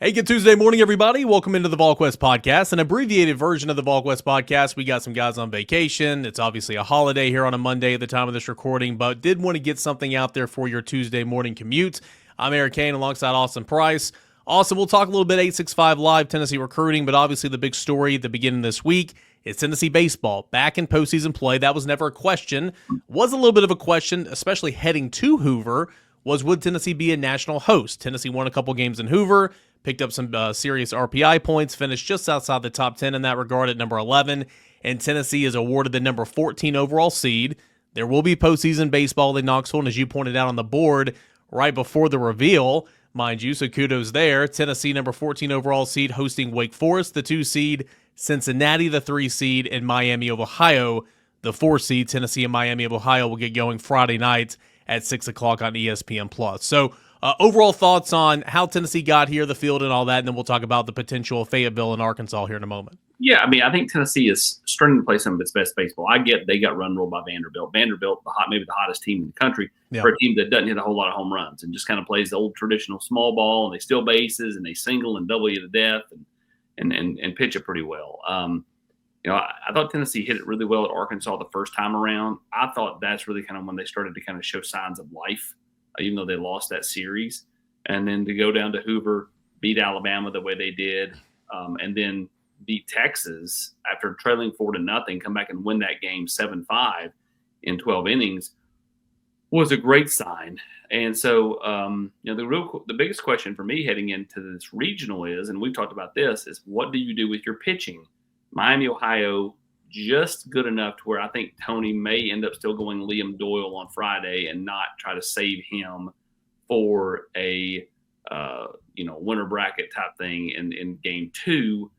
Hey, good Tuesday morning, everybody. Welcome into the Volquest podcast, an abbreviated version of the Volquest podcast. We got some guys on vacation. It's obviously a holiday here on a Monday at the time of this recording, but did want to get something out there for your Tuesday morning commute. I'm Eric Kane alongside Austin Price. Austin, we'll talk a little bit 865 Live Tennessee recruiting, but obviously the big story at the beginning of this week is Tennessee baseball back in postseason play. That was never a question. Was a little bit of a question, especially heading to Hoover, was would Tennessee be a national host? Tennessee won a couple games in Hoover, picked up some serious RPI points, finished just outside the top 10 in that regard at number 11, and Tennessee is awarded the number 14 overall seed. There will be postseason baseball in Knoxville, and as you pointed out on the board right before the reveal, mind you, so kudos there. Tennessee, number 14 overall seed, hosting Wake Forest, the 2 seed, Cincinnati, the 3 seed, and Miami of Ohio, the 4 seed. Tennessee and Miami of Ohio will get going Friday night at 6 o'clock on ESPN+. So, overall thoughts on how Tennessee got here, the field, and all that, and then we'll talk about the potential of Fayetteville and Arkansas here in a moment. Yeah, I mean, I think Tennessee is starting to play some of its best baseball. I get they got run ruled by Vanderbilt. Vanderbilt, maybe the hottest team in the country, for a team that doesn't hit a whole lot of home runs and just kind of plays the old traditional small ball, and they steal bases and they single and double you to death and pitch it pretty well. I thought Tennessee hit it really well at Arkansas the first time around. I thought that's really kind of when they started to kind of show signs of life, even though they lost that series. And then to go down to Hoover, beat Alabama the way they did, and then beat Texas after trailing 4-0, come back and win that game 7-5 in 12 innings was a great sign. And so, the biggest question for me heading into this regional is, and we've talked about this, is what do you do with your pitching? Miami, Ohio, just good enough to where I think Tony may end up still going Liam Doyle on Friday and not try to save him for a winter bracket type thing in game 2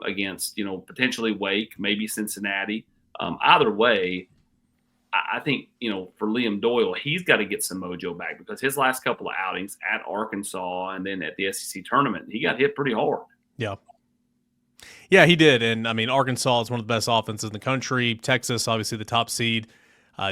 against potentially Wake, maybe Cincinnati. Either way, I think for Liam Doyle, he's got to get some mojo back because his last couple of outings at Arkansas and then at the SEC tournament, he got hit pretty hard. Yeah, he did. And, I mean, Arkansas is one of the best offenses in the country. Texas, obviously the top seed,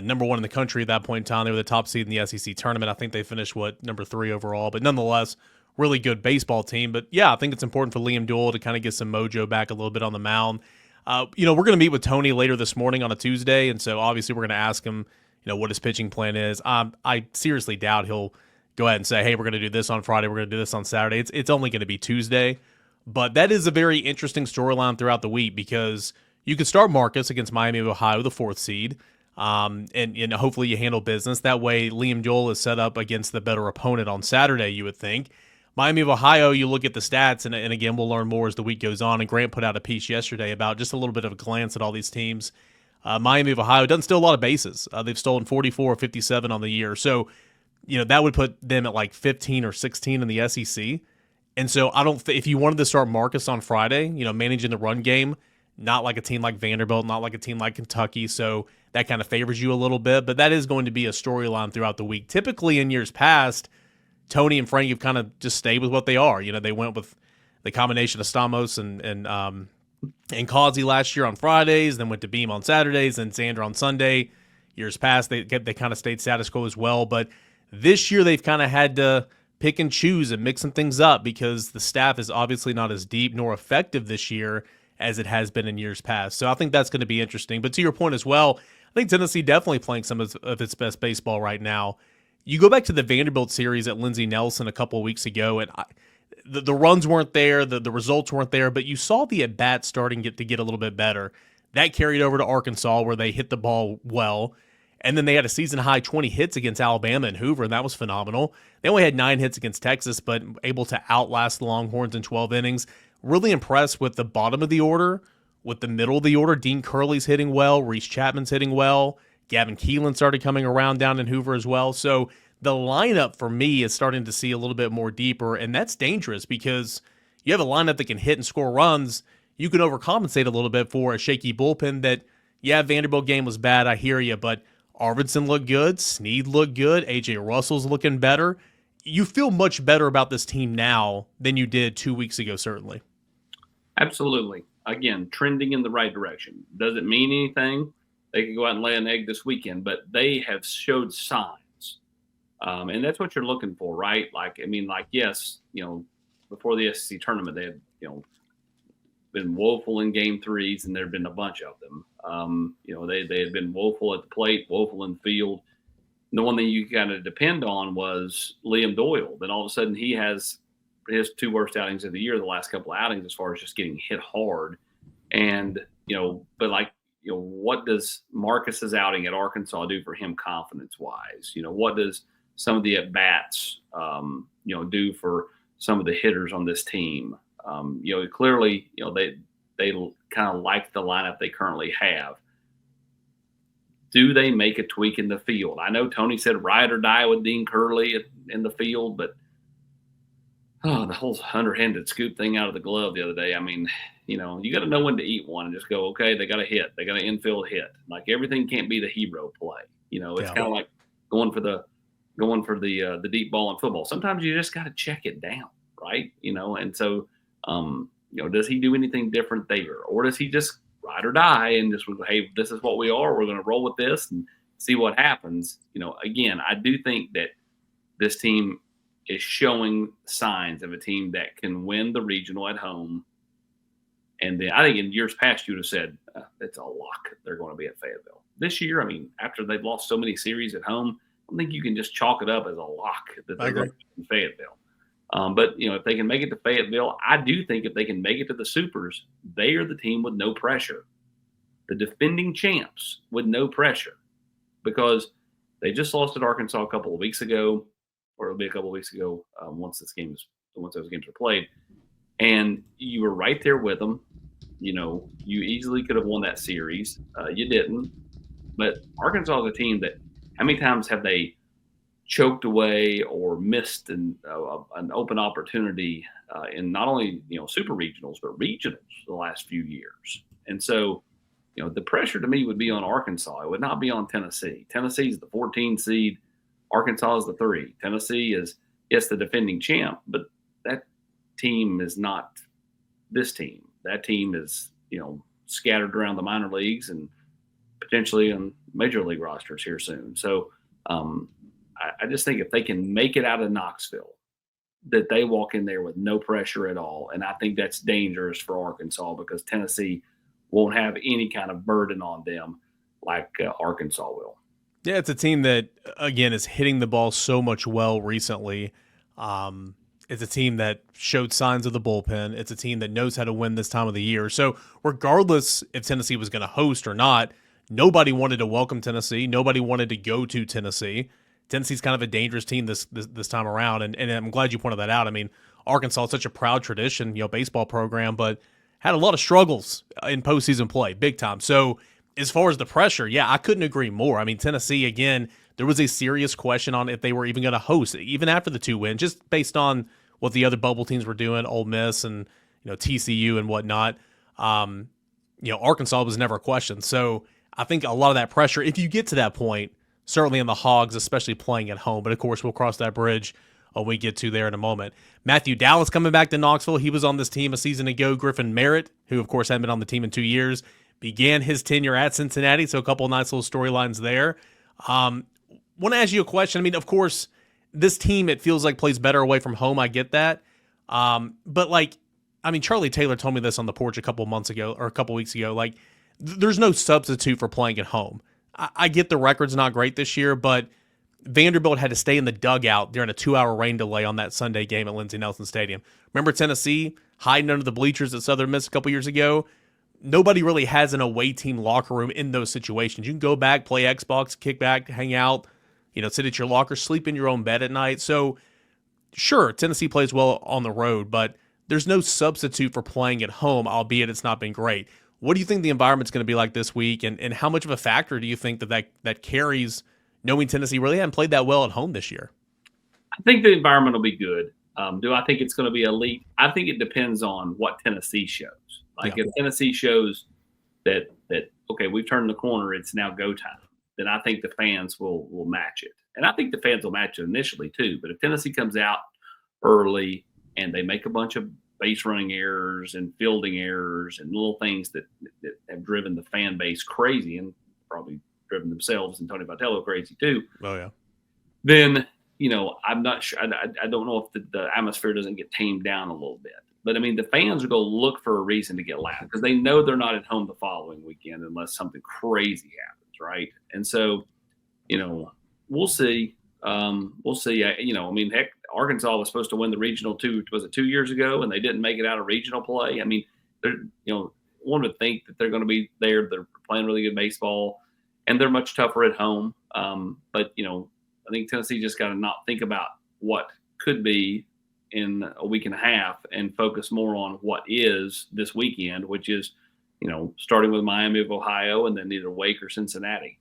number 1 in the country at that point in time. They were the top seed in the SEC tournament. I think they finished, number 3 overall. But nonetheless, really good baseball team. But, yeah, I think it's important for Liam Doyle to kind of get some mojo back a little bit on the mound. We're going to meet with Tony later this morning on a Tuesday. And so, obviously, we're going to ask him, what his pitching plan is. I seriously doubt he'll go ahead and say, hey, we're going to do this on Friday. We're going to do this on Saturday. It's only going to be Tuesday. But that is a very interesting storyline throughout the week because you could start Marcus against Miami of Ohio, the 4th seed, and hopefully you handle business. That way Liam Doyle is set up against the better opponent on Saturday, you would think. Miami of Ohio, you look at the stats, and again, we'll learn more as the week goes on, and Grant put out a piece yesterday about just a little bit of a glance at all these teams. Miami of Ohio doesn't steal a lot of bases. They've stolen 44 or 57 on the year. So, that would put them at like 15 or 16 in the SEC. And so if you wanted to start Marcus on Friday, managing the run game, not like a team like Vanderbilt, not like a team like Kentucky, so that kind of favors you a little bit. But that is going to be a storyline throughout the week. Typically in years past, Tony and Frank have kind of just stayed with what they are. They went with the combination of Stamos and Causey last year on Fridays, then went to Beam on Saturdays, and Xander on Sunday. Years past, they kind of stayed status quo as well. But this year they've kind of had to pick and choose and mixing things up because the staff is obviously not as deep nor effective this year as it has been in years past. So I think that's going to be interesting. But to your point as well, I think Tennessee definitely playing some of its best baseball right now. You go back to the Vanderbilt series at Lindsey Nelson a couple of weeks ago, and the runs weren't there, the results weren't there, but you saw the at-bats starting to get a little bit better. That carried over to Arkansas where they hit the ball well. And then they had a season-high 20 hits against Alabama and Hoover, and that was phenomenal. They only had 9 hits against Texas, but able to outlast the Longhorns in 12 innings. Really impressed with the bottom of the order, with the middle of the order. Dean Curley's hitting well. Reese Chapman's hitting well. Gavin Keelan started coming around down in Hoover as well. So the lineup for me is starting to see a little bit more deeper, and that's dangerous because you have a lineup that can hit and score runs. You can overcompensate a little bit for a shaky bullpen that, Vanderbilt game was bad, I hear you, but Arvidsson looked good. Snead looked good. A.J. Russell's looking better. You feel much better about this team now than you did 2 weeks ago, certainly. Absolutely. Again, trending in the right direction. Doesn't mean anything. They could go out and lay an egg this weekend, but they have showed signs. And that's what you're looking for, right? Yes, before the SEC tournament, they had been woeful in game threes, and there had been a bunch of them. They had been woeful at the plate, woeful in the field. And the one thing you kind of depend on was Liam Doyle. Then all of a sudden he has his 2 worst outings of the year, the last couple of outings, as far as just getting hit hard. And, what does Marcus's outing at Arkansas do for him confidence-wise? What does some of the at-bats, do for some of the hitters on this team? Clearly, they kind of like the lineup they currently have. Do they make a tweak in the field? I know Tony said ride or die with Dean Curley in the field, but the whole underhanded scoop thing out of the glove the other day. I mean, you got to know when to eat one and just go, okay, they got a hit. They got an infield hit. Like, everything can't be the hero play. It's kind of like going for the deep ball in football. Sometimes you just got to check it down, right? And so, does he do anything different there? Or does he just ride or die and just, hey, this is what we are. We're going to roll with this and see what happens. Again, I do think that this team is showing signs of a team that can win the regional at home. And then I think in years past, you would have said, it's a lock. They're going to be at Fayetteville. This year, I mean, after they've lost so many series at home, I don't think you can just chalk it up as a lock that they're going to be in Fayetteville. But, if they can make it to Fayetteville, I do think if they can make it to the Supers, they are the team with no pressure. The defending champs with no pressure, because they just lost at Arkansas a couple of weeks ago, or it'll be a couple of weeks ago once those games are played. And you were right there with them. You easily could have won that series. You didn't. But Arkansas is a team that, how many times have they choked away or missed an open opportunity in not only super regionals but regionals the last few years? And so the pressure to me would be on Arkansas. It would not be on Tennessee. Tennessee is the 14 seed. Arkansas is the 3. Tennessee is the defending champ, but that team is not this team. That team is scattered around the minor leagues and potentially on major league rosters here soon. So I just think if they can make it out of Knoxville, that they walk in there with no pressure at all. And I think that's dangerous for Arkansas, because Tennessee won't have any kind of burden on them like Arkansas will. Yeah, it's a team that, again, is hitting the ball so much well recently. It's a team that showed signs of the bullpen. It's a team that knows how to win this time of the year. So regardless if Tennessee was going to host or not, nobody wanted to welcome Tennessee. Nobody wanted to go to Tennessee. Tennessee's kind of a dangerous team this time around, and I'm glad you pointed that out. I mean, Arkansas is such a proud tradition, baseball program, but had a lot of struggles in postseason play, big time. So as far as the pressure, yeah, I couldn't agree more. I mean, Tennessee, again, there was a serious question on if they were even going to host, even after the 2 wins, just based on what the other bubble teams were doing, Ole Miss and TCU and whatnot. Arkansas was never a question. So I think a lot of that pressure, if you get to that point, certainly in the Hogs, especially playing at home. But, of course, we'll cross that bridge when we get to there in a moment. Matthew Dallas coming back to Knoxville. He was on this team a season ago. Griffin Merritt, who, of course, hadn't been on the team in 2 years, began his tenure at Cincinnati. So a couple of nice little storylines there. Want to ask you a question. I mean, of course, this team, it feels like, plays better away from home. I get that. But, Charlie Taylor told me this on the porch a couple weeks ago. There's no substitute for playing at home. I get the record's not great this year, but Vanderbilt had to stay in the dugout during a 2-hour rain delay on that Sunday game at Lindsey Nelson Stadium. Remember Tennessee hiding under the bleachers at Southern Miss a couple years ago? Nobody really has an away team locker room in those situations. You can go back, play Xbox, kick back, hang out, sit at your locker, sleep in your own bed at night. So, sure, Tennessee plays well on the road, but there's no substitute for playing at home, albeit it's not been great. What do you think the environment's going to be like this week, and how much of a factor do you think that carries, knowing Tennessee really hadn't played that well at home this year? I think the environment will be good. Do I think it's going to be elite? I think it depends on what Tennessee shows. If Tennessee shows that okay, we've turned the corner, it's now go time, then I think the fans will match it. And I think the fans will match it initially too. But if Tennessee comes out early and they make a bunch of base running errors and fielding errors and little things that have driven the fan base crazy, and probably driven themselves and Tony Vitello crazy too. Oh yeah. Then, I'm not sure. I don't know if the atmosphere doesn't get tamed down a little bit. But, I mean, the fans are going to look for a reason to get loud because they know they're not at home the following weekend unless something crazy happens, right? And so, we'll see. We'll see. I mean, heck, Arkansas was supposed to win the regional 2 years ago, and they didn't make it out of regional play. I mean, one would think that they're going to be there. They're playing really good baseball, and they're much tougher at home. But, I think Tennessee just got to not think about what could be in a week and a half and focus more on what is this weekend, which is, starting with Miami of Ohio and then either Wake or Cincinnati.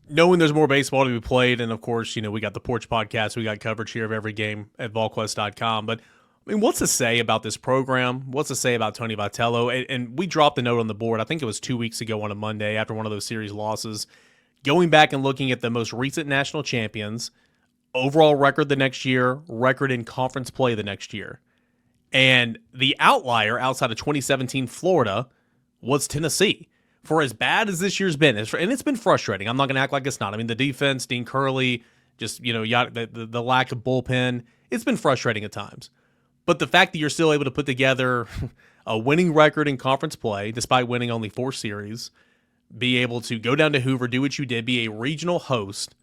Knowing there's more baseball to be played, and of course, we got the Porch Podcast. We got coverage here of every game at Volquest.com. But, I mean, what's to say about this program? What's to say about Tony Vitello? And we dropped the note on the board, I think it was 2 weeks ago on a Monday after one of those series losses, going back and looking at the most recent national champions, overall record the next year, record in conference play the next year. And the outlier outside of 2017 Florida was Tennessee. For as bad as this year's been, and it's been frustrating. I'm not going to act like it's not. I mean, the defense, Dean Curley, just, the lack of bullpen, it's been frustrating at times. But the fact that you're still able to put together a winning record in conference play, despite winning only 4 series, be able to go down to Hoover, do what you did, be a regional host,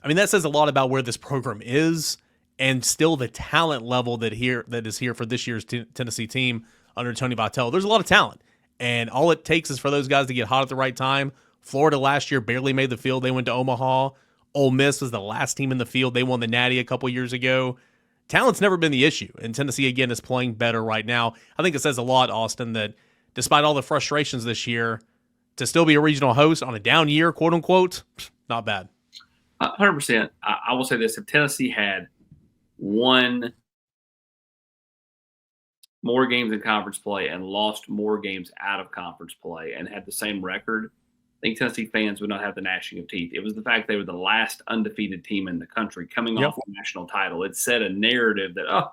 I mean, that says a lot about where this program is and still the talent level that is here for this year's Tennessee team under Tony Vitello. There's a lot of talent. And all it takes is for those guys to get hot at the right time. Florida last year barely made the field. They went to Omaha. Ole Miss was the last team in the field. They won the Natty a couple years ago. Talent's never been the issue. And Tennessee, again, is playing better right now. I think it says a lot, Austin, that despite all the frustrations this year, to still be a regional host on a down year, quote unquote, not bad. 100%. I will say this. If Tennessee had won more games in conference play and lost more games out of conference play and had the same record, I think Tennessee fans would not have the gnashing of teeth. It was the fact they were the last undefeated team in the country coming off a national title. It set a narrative that,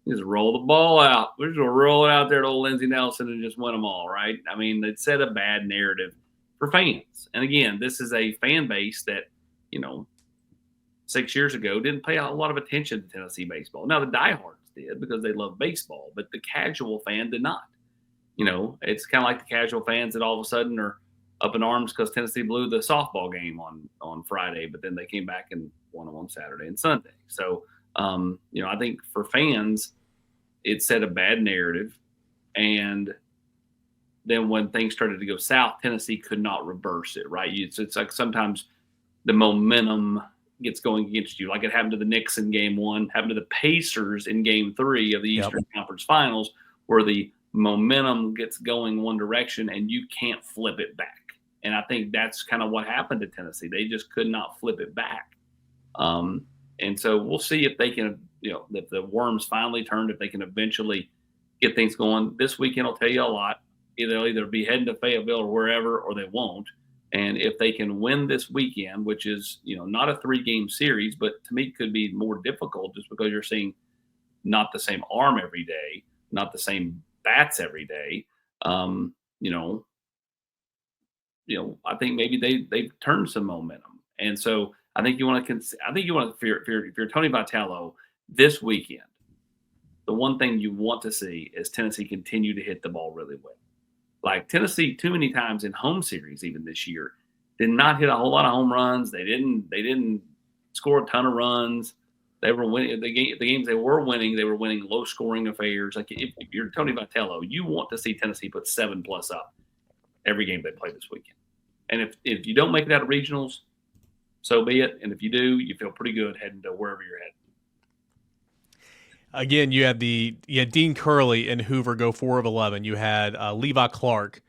just roll the ball out. We're just going to roll it out there to old Lindsey Nelson and just win them all, right? I mean, it set a bad narrative for fans. And again, this is a fan base that, 6 years ago didn't pay a lot of attention to Tennessee baseball. Now, the diehards did because they love baseball, but the casual fan did not. It's kind of like the casual fans that all of a sudden are up in arms because Tennessee blew the softball game on Friday, but then they came back and won on Saturday and Sunday. So, I think for fans, it set a bad narrative. And then when things started to go south, Tennessee could not reverse it, right? It's like sometimes the momentum gets going against you, like it happened to the Knicks in game 1, happened to the Pacers in game 3 of the Eastern Conference Finals, where the momentum gets going one direction and you can't flip it back. And I think that's kind of what happened to Tennessee. They just could not flip it back. And so we'll see if they can, if the worms finally turned, if they can eventually get things going. This weekend will tell you a lot. They'll either be heading to Fayetteville or wherever, or they won't. And if they can win this weekend, which is, not a 3-game series, but to me could be more difficult just because you're seeing not the same arm every day, not the same bats every day. I think maybe they've turned some momentum. And so I think if you're Tony Vitello this weekend, the one thing you want to see is Tennessee continue to hit the ball really well. Like Tennessee, too many times in home series, even this year, did not hit a whole lot of home runs. They didn't score a ton of runs. They were winning the games they were winning. They were winning low scoring affairs. Like if you're Tony Vitello, you want to see Tennessee put 7+ up every game they play this weekend. And if you don't make it out of regionals, so be it. And if you do, you feel pretty good heading to wherever you're heading. Again, you had Dean Curley and Hoover go 4 of 11. You had Levi Clark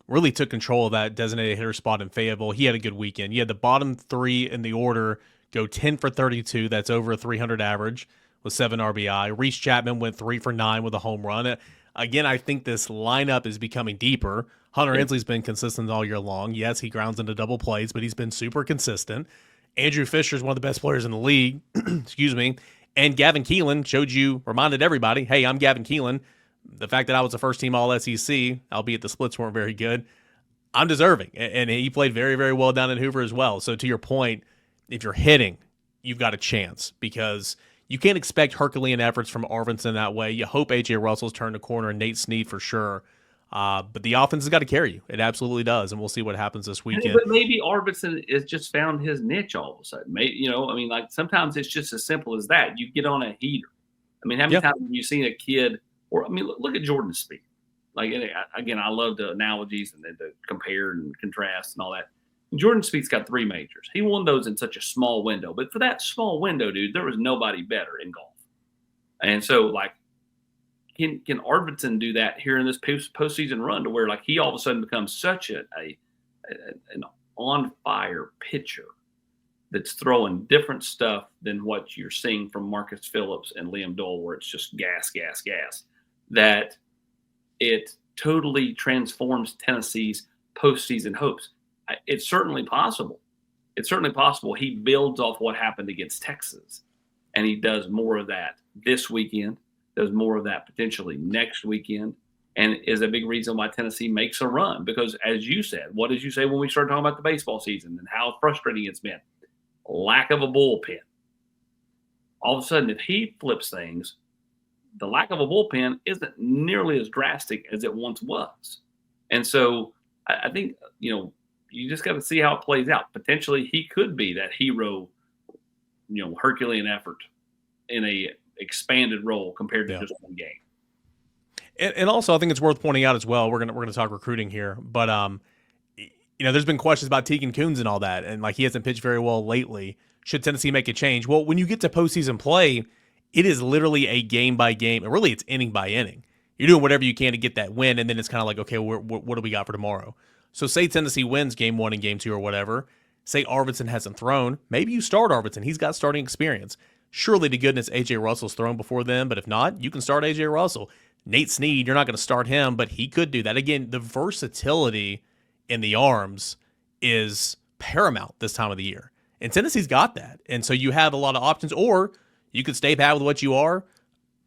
really took control of that designated hitter spot in Fayetteville. He had a good weekend. You had the bottom 3 in the order go 10 for 32. That's over a 300 average with 7 RBI. Reese Chapman went 3 for 9 with a home run. Again, I think this lineup is becoming deeper. Hunter Ensley's been consistent all year long. Yes, he grounds into double plays, but he's been super consistent. Andrew Fisher is one of the best players in the league. Excuse me. And Gavin Keelan reminded everybody, hey, I'm Gavin Keelan. The fact that I was a first-team All-SEC, albeit the splits weren't very good, I'm deserving. And he played very, very well down in Hoover as well. So to your point, if you're hitting, you've got a chance because you can't expect Herculean efforts from Arvidsson that way. You hope A.J. Russell's turned a corner and Nate Snead for sure. But the offense has got to carry you. It absolutely does, and we'll see what happens this weekend. But maybe Arvidsson has just found his niche all of a sudden. Maybe, like sometimes it's just as simple as that. You get on a heater. I mean, how many times have you seen a kid? Or look at Jordan Speed. Like again, I love the analogies and the compare and contrast and all that. Jordan Speed's got 3 majors. He won those in such a small window. But for that small window, dude, there was nobody better in golf. And so, like, can Arvidsson do that here in this postseason run to where, like, he all of a sudden becomes such an on-fire pitcher that's throwing different stuff than what you're seeing from Marcus Phillips and Liam Dole, where it's just gas, gas, gas, that it totally transforms Tennessee's postseason hopes? It's certainly possible. It's certainly possible he builds off what happened against Texas, and he does more of that this weekend, does more of that potentially next weekend, and is a big reason why Tennessee makes a run. Because, as you said, what did you say when we started talking about the baseball season and how frustrating it's been? Lack of a bullpen. All of a sudden, if he flips things, the lack of a bullpen isn't nearly as drastic as it once was. And so I think, you just got to see how it plays out. Potentially, he could be that hero, Herculean effort in a expanded role compared to just one game. And also, I think it's worth pointing out as well. We're gonna talk recruiting here, but there's been questions about Tegan Coons and all that, and like he hasn't pitched very well lately. Should Tennessee make a change? Well, when you get to postseason play, it is literally a game by game, and really it's inning by inning. You're doing whatever you can to get that win, and then it's kind of like, okay, what do we got for tomorrow? So say Tennessee wins game 1 and game 2 or whatever. Say Arvidsson hasn't thrown. Maybe you start Arvidsson. He's got starting experience. Surely to goodness A.J. Russell's thrown before then, but if not, you can start A.J. Russell. Nate Snead, you're not going to start him, but he could do that. Again, the versatility in the arms is paramount this time of the year. And Tennessee's got that. And so you have a lot of options, or you could stay pat with what you are,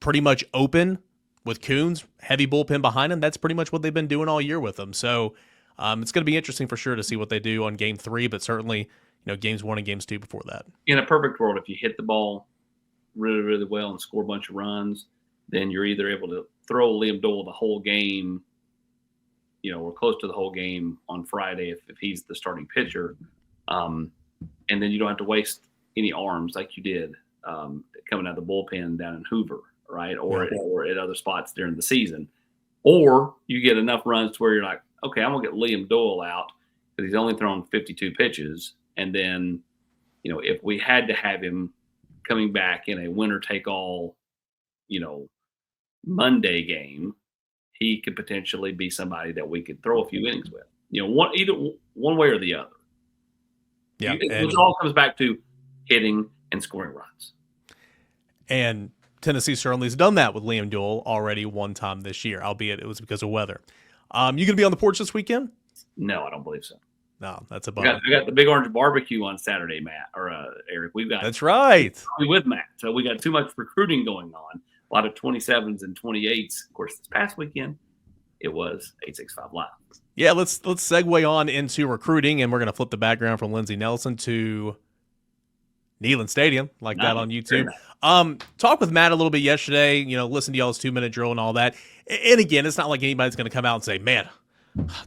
pretty much open with Coons, heavy bullpen behind him. That's pretty much what they've been doing all year with him. So it's going to be interesting for sure to see what they do on game 3, but certainly, games 1 and games 2 before that. In a perfect world, if you hit the ball really, really well and score a bunch of runs, then you're either able to throw Liam Dole the whole game, or close to the whole game on Friday if he's the starting pitcher. And then you don't have to waste any arms like you did coming out of the bullpen down in Hoover, right? Or at other spots during the season. Or you get enough runs to where you're like, okay, I'm going to get Liam Dole out because he's only thrown 52 pitches. And then, if we had to have him coming back in a winner-take-all, Monday game, he could potentially be somebody that we could throw a few innings with. Either one way or the other. Yeah, it all comes back to hitting and scoring runs. And Tennessee certainly has done that with Liam Dole already one time this year, albeit it was because of weather. You going to be on the porch this weekend? No, I don't believe so. No, that's a bummer. I got the Big Orange Barbecue on Saturday, Matt, or Eric. That's right. With Matt. So we got too much recruiting going on. A lot of 27s and 28s. Of course, this past weekend, it was 865 Live. Yeah, let's segue on into recruiting, and we're going to flip the background from Lindsey Nelson to Neyland Stadium, like that on YouTube. Talked with Matt a little bit yesterday, listen to y'all's 2-minute drill and all that. And again, it's not like anybody's going to come out and say, man,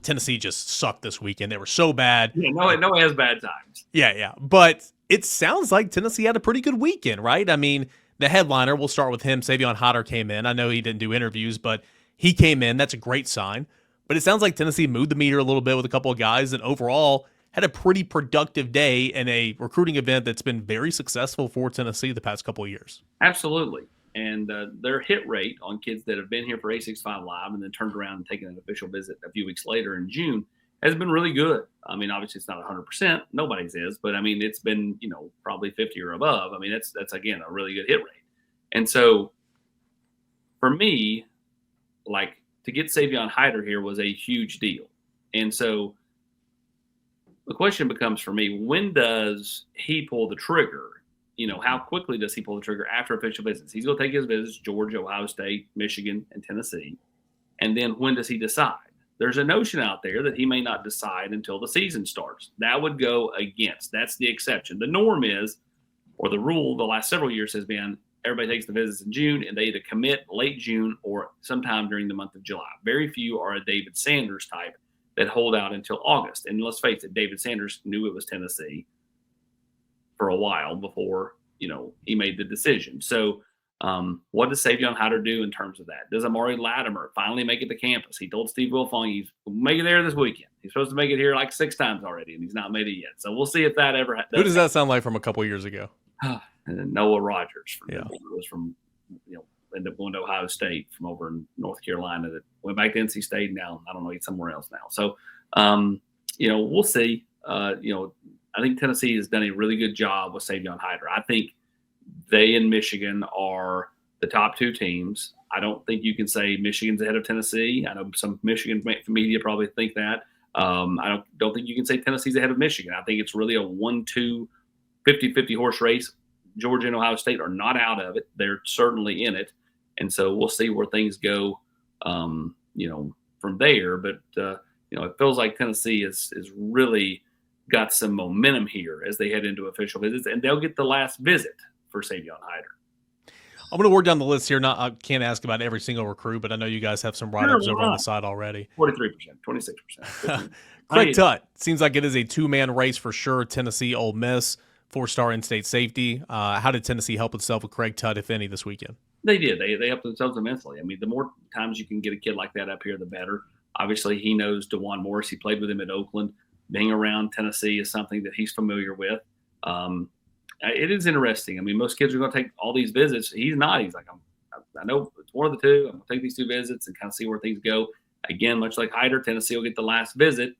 Tennessee just sucked this weekend. They were so bad. Yeah, no, it has bad times. Yeah. But it sounds like Tennessee had a pretty good weekend, right? I mean, the headliner, we'll start with him. Savion Hyder came in. I know he didn't do interviews, but he came in. That's a great sign. But it sounds like Tennessee moved the meter a little bit with a couple of guys and overall had a pretty productive day in a recruiting event that's been very successful for Tennessee the past couple of years. Absolutely. And their hit rate on kids that have been here for 865 Live and then turned around and taken an official visit a few weeks later in June has been really good. I mean, obviously it's not 100%. Nobody's is. But, I mean, it's been, probably 50 or above. I mean, that's again, a really good hit rate. And so for me, like, to get Savion Hyder here was a huge deal. And so the question becomes for me, when does he pull the trigger? How quickly does he pull the trigger after official visits? He's going to take his visits, Georgia, Ohio State, Michigan, and Tennessee. And then when does he decide? There's a notion out there that he may not decide until the season starts. That would go against. That's the exception. The norm is or the rule the last several years has been everybody takes the visits in June, and they either commit late June or sometime during the month of July. Very few are a David Sanders type that hold out until August. And let's face it, David Sanders knew it was Tennessee for a while before, he made the decision. So what does Savion Hyder do in terms of that? Does Amari Latimer finally make it to campus? He told Steve Wilfong he's make it there this weekend. He's supposed to make it here like 6 times already, and he's not made it yet. So we'll see if that ever happens. Who does that sound like from a couple years ago? And then Noah Rogers was from, ended up going to Ohio State from over in North Carolina that went back to NC State. Now, I don't know, he's somewhere else now. So, we'll see. I think Tennessee has done a really good job with Savion Hyder. I think they and Michigan are the top 2 teams. I don't think you can say Michigan's ahead of Tennessee. I know some Michigan media probably think that. I don't think you can say Tennessee's ahead of Michigan. I think it's really a 1-2 50-50 horse race. Georgia and Ohio State are not out of it. They're certainly in it. And so we'll see where things go, from there. But, it feels like Tennessee is really got some momentum here as they head into official visits, and they'll get the last visit for Savion Hyder. I'm going to work down the list here. I can't ask about every single recruit, but I know you guys have some write-ups over on the side already. 43%, 26%. Craig Tutt, seems like it is a 2-man race for sure. Tennessee, Ole Miss, 4-star in-state safety. How did Tennessee help itself with Craig Tutt, if any, this weekend? They did. They helped themselves immensely. I mean, the more times you can get a kid like that up here, the better. Obviously, he knows DeJuan Morris. He played with him at Oakland. Being around Tennessee is something that he's familiar with. It is interesting. I mean, most kids are going to take all these visits. He's not. He's like, I know it's one of the two. I'm going to take these 2 visits and kind of see where things go. Again, much like Hyder, Tennessee will get the last visit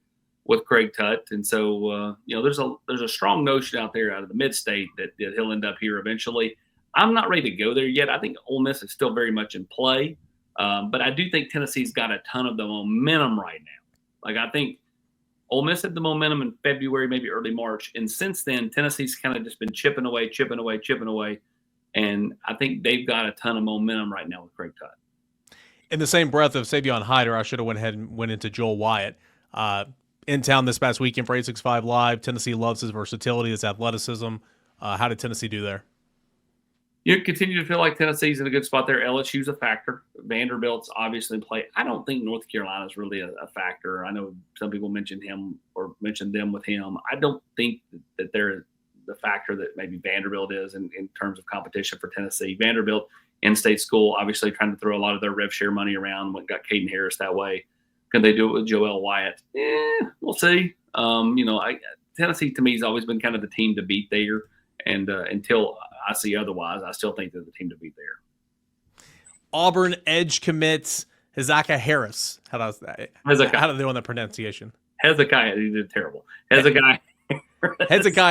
with Craig Tutt. And so, there's a strong notion out there out of the mid-state that he'll end up here eventually. I'm not ready to go there yet. I think Ole Miss is still very much in play. But I do think Tennessee's got a ton of the momentum right now. Like, I think Ole Miss had the momentum in February, maybe early March. And since then, Tennessee's kind of just been chipping away. And I think they've got a ton of momentum right now with Craig Tutt. In the same breath of Savion Hyder, I should have went ahead and went into Joel Wyatt. In town this past weekend for 865 Live. Tennessee loves his versatility, his athleticism. How did Tennessee do there? You continue to feel like Tennessee's in a good spot there. LSU's a factor. Vanderbilt's obviously in play. I don't think North Carolina's really a factor. I know some people mentioned him or mentioned them with him. I don't think that they're the factor that maybe Vanderbilt is in terms of competition for Tennessee. Vanderbilt, in-state school, obviously trying to throw a lot of their rev share money around. Got Caden Harris that way. Can they do it with Joel Wyatt? We'll see. Tennessee to me has always been kind of the team to beat there. And until I see otherwise, I still think they're the team to beat there. Auburn edge commits Hezekiah Harris. How do they do on the pronunciation? Hezekiah, he did terrible. Hezekiah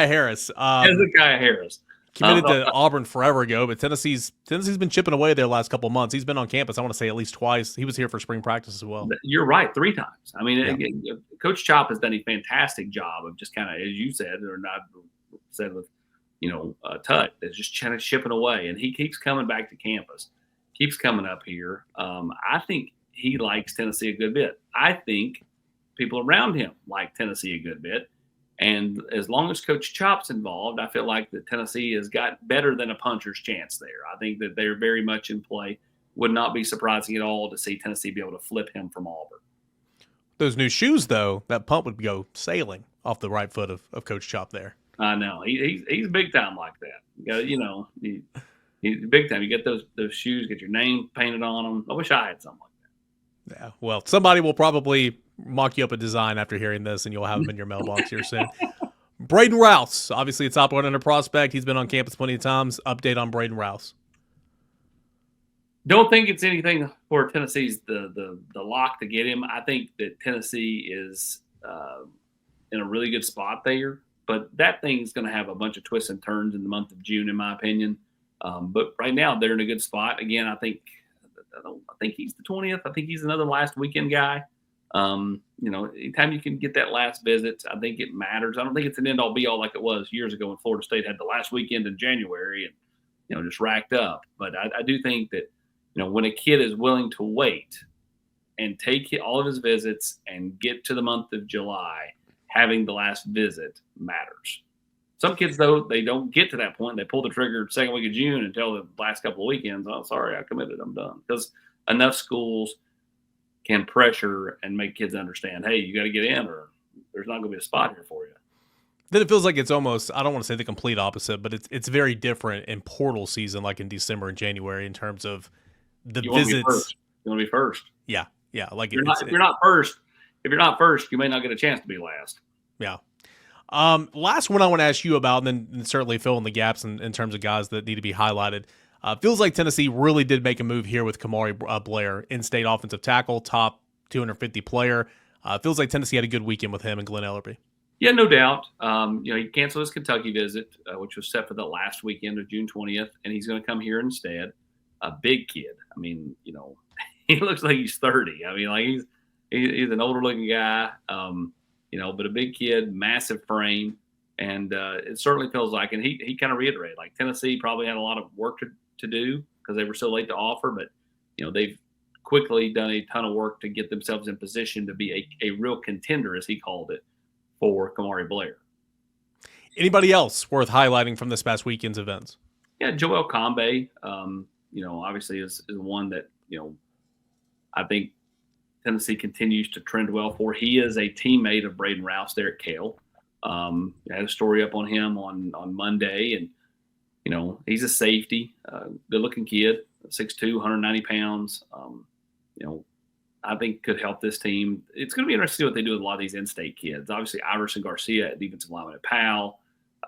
Harris. Hezekiah Harris. Committed to Auburn forever ago, but Tennessee's been chipping away there the last couple of months. He's been on campus, I want to say, at least twice. He was here for spring practice as well. You're right, 3 times. I mean, Coach Chop has done a fantastic job of just kind of, as you said, or not said with, Tutt, is just kind of chipping away, and he keeps coming back to campus, keeps coming up here. I think he likes Tennessee a good bit. I think people around him like Tennessee a good bit. And as long as Coach Chop's involved, I feel like that Tennessee has got better than a puncher's chance there. I think that they're very much in play. Would not be surprising at all to see Tennessee be able to flip him from Auburn. Those new shoes, though, that pump would go sailing off the right foot of Coach Chop there. I know. He's big time like that. He's big time. You get those shoes, get your name painted on them. I wish I had something like that. Yeah, well, somebody will probably mock you up a design after hearing this, and you'll have them in your mailbox here soon. Braden Rouse, obviously a top 100 prospect. He's been on campus plenty of times. Update on Braden Rouse. Don't think it's anything for Tennessee's the lock to get him. I think that Tennessee is in a really good spot there, but that thing's going to have a bunch of twists and turns in the month of June, in my opinion. But right now they're in a good spot. Again, I think he's the 20th. I think he's another last weekend guy. Anytime you can get that last visit, I think it matters. I don't think it's an end-all be-all like it was years ago when Florida State had the last weekend in January and just racked up. But I do think that when a kid is willing to wait and take all of his visits and get to the month of July, having the last visit matters. Some kids, though, they don't get to that point. They pull the trigger second week of June until the last couple of weekends. Oh, sorry, I committed. I'm done. Because enough schools can pressure and make kids understand, hey, you got to get in or there's not going to be a spot here for you. Then it feels like it's almost, I don't want to say the complete opposite, but it's very different in portal season, like in December and January, in terms of the visits. You want to be first. Yeah. Like if you're not first, you may not get a chance to be last. Yeah. Last one I want to ask you about, and then certainly fill in the gaps in terms of guys that need to be highlighted. Feels like Tennessee really did make a move here with Kamari Blair, in-state offensive tackle, top 250 player. Feels like Tennessee had a good weekend with him and Glenn Ellerby. Yeah, no doubt. He canceled his Kentucky visit, which was set for the last weekend of June 20th, and he's going to come here instead. A big kid. I mean, he looks like he's 30. I mean, like he's an older looking guy. But a big kid, massive frame, and it certainly feels like, and he kind of reiterated, like Tennessee probably had a lot of work to do because they were so late to offer, but they've quickly done a ton of work to get themselves in position to be a real contender, as he called it, for Kamari Blair. Anybody else worth highlighting from this past weekend's events? Yeah, Joel Combe, obviously is one that, I think Tennessee continues to trend well for. He is a teammate of Braden Rouse there at Cale. I had a story up on him on Monday, and, he's a safety, good-looking kid, 6'2", 190 pounds. I think could help this team. It's going to be interesting to see what they do with a lot of these in-state kids. Obviously, Iverson Garcia at defensive lineman at Powell,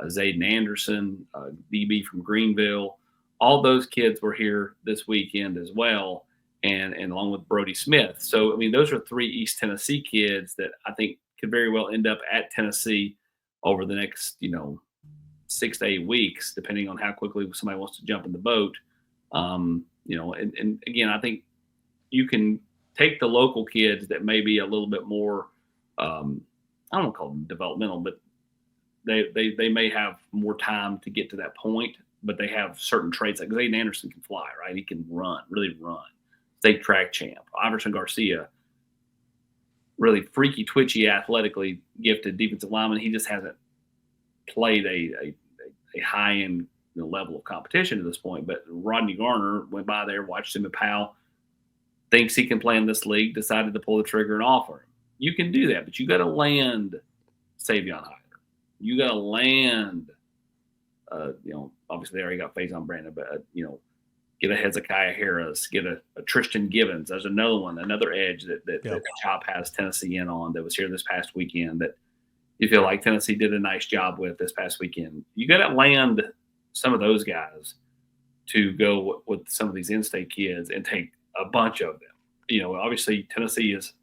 Zayden Anderson, DB from Greenville. All those kids were here this weekend as well, and along with Brody Smith. So, I mean, those are 3 East Tennessee kids that I think could very well end up at Tennessee over the next, 6 to 8 weeks, depending on how quickly somebody wants to jump in the boat. And again, I think you can take the local kids that may be a little bit more, I don't want to call them developmental, but they may have more time to get to that point, but they have certain traits. Like Zayden Anderson can fly, right? He can really run. State track champ. Iverson Garcia, really freaky, twitchy, athletically gifted defensive lineman. He just hasn't played a high-end level of competition to this point. But Rodney Garner went by there, watched him at Powell, thinks he can play in this league, decided to pull the trigger and offer him. You can do that, but you got to land Savion Hyder. You got to land, obviously they already got Faison Brandon, but, get a Hezekiah Harris, get a Tristan Gibbons. There's another edge that Chop has Tennessee in on that was here this past weekend that you feel like Tennessee did a nice job with this past weekend. You got to land some of those guys to go with some of these in-state kids and take a bunch of them. Obviously Tennessee is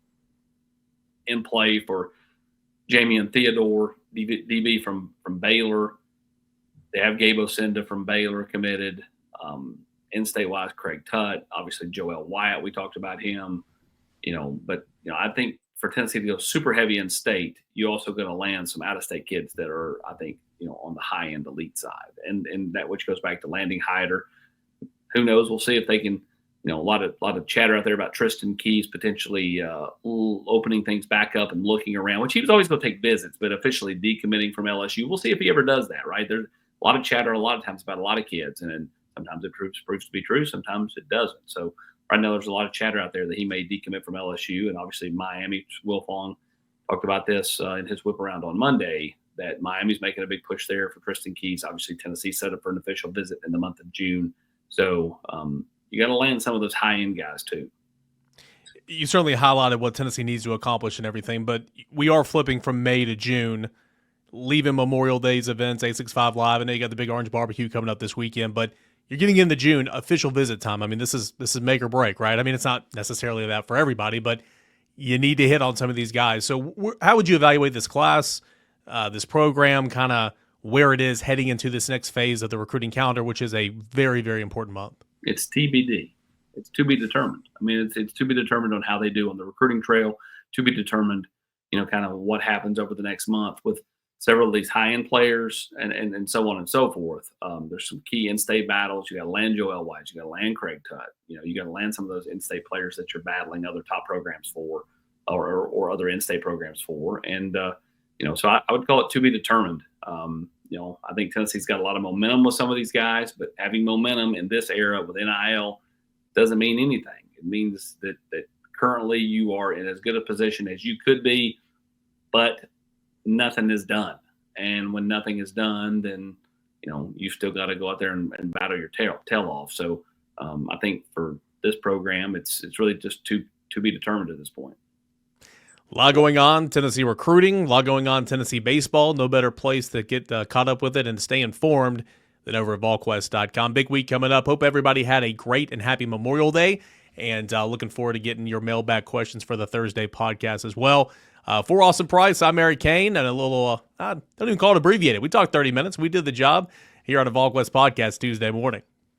in play for Jamie Theodore, DB from Baylor. They have Gabe Osenda from Baylor committed. In-state wise, Craig Tutt, obviously Joel Wyatt. We talked about him, but I think for Tennessee to go super heavy in state, you also going to land some out-of-state kids that are, I think, on the high-end elite side, and that which goes back to landing Hyder. Who knows? We'll see if they can. A lot of chatter out there about Tristan Keys potentially opening things back up and looking around, which he was always going to take visits, but officially decommitting from LSU. We'll see if he ever does that. Right? There's a lot of chatter a lot of times about a lot of kids, and sometimes it proves to be true, sometimes it doesn't. So right now there's a lot of chatter out there that he may decommit from LSU, and obviously Miami. Will Fong talked about this in his whip around on Monday, that Miami's making a big push there for Tristan Keys. Obviously Tennessee set up for an official visit in the month of June. So you got to land some of those high-end guys too. You certainly highlighted what Tennessee needs to accomplish and everything, but we are flipping from May to June, leaving Memorial Day's events, 865 Live. I know you got the big orange barbecue coming up this weekend, but you're getting into June, official visit time. I mean, this is make or break, right? I mean, it's not necessarily that for everybody, but you need to hit on some of these guys. So how would you evaluate this class, this program, kind of where it is heading into this next phase of the recruiting calendar, which is a very, very important month? It's TBD. It's to be determined. I mean, it's to be determined on how they do on the recruiting trail, to be determined, kind of what happens over the next month with several of these high-end players and so on and so forth. There's some key in-state battles. You got to land Joel White. You got to land Craig Tutt. You got to land some of those in-state players that you're battling other top programs for or other in-state programs for. And, so I would call it to be determined. I think Tennessee's got a lot of momentum with some of these guys, but having momentum in this era with NIL doesn't mean anything. It means that currently you are in as good a position as you could be, but nothing is done. And when nothing is done, then you still got to go out there and battle your tail off. So I think for this program, it's really just to be determined at this point. A lot going on, Tennessee recruiting, a lot going on, Tennessee baseball. No better place to get caught up with it and stay informed than over at Volquest.com. Big week coming up. Hope everybody had a great and happy Memorial Day, and looking forward to getting your mailbag questions for the Thursday podcast as well. For Austin Price, I'm Mary Kane, and a little, I don't even call it abbreviated. We talked 30 minutes. We did the job here on the Volquest podcast Tuesday morning.